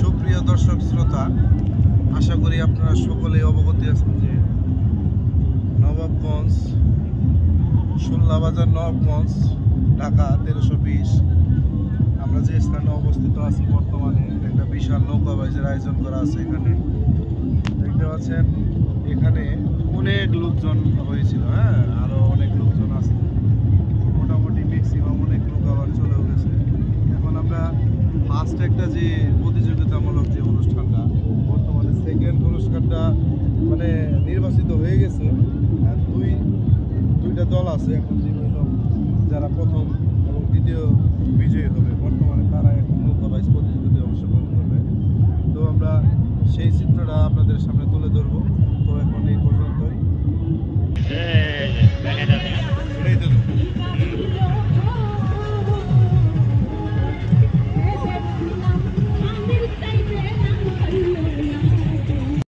সুপ্রিয় দর্শক শ্রোতা, আশা করি আপনারা সকলেই অবগত আছেন যে নবাবগঞ্জ শুল্লা বাজার, নবাবগঞ্জ, ঢাকা 1320 আমরা যে স্থানে অবস্থিত আছি বর্তমানে একটা বিশাল নৌকাবাইজের আয়োজন করা আছে। এখানে দেখতে পাচ্ছেন, এখানে অনেক লোকজন হয়েছিল। আরও অনেক লোকজন আছে, মোটামুটি ম্যাক্সিমাম অনেক লোক আবার চলেও গেছে। এখন আমরা ফার্স্ট একটা যে প্রতিযোগিতামূলক যে অনুষ্ঠানটা, বর্তমানে সেকেন্ড পুরস্কারটা মানে নির্বাচিত হয়ে গেছে। আর দুইটা দল আছে এখন, যারা প্রথম এবং দ্বিতীয় বিজয়ী হবে বর্তমানে তারা এখন নৌকাবাইজ প্রতিযোগিতায় অংশগ্রহণ করবে। তো আমরা সেই চিত্রটা আপনাদের সামনে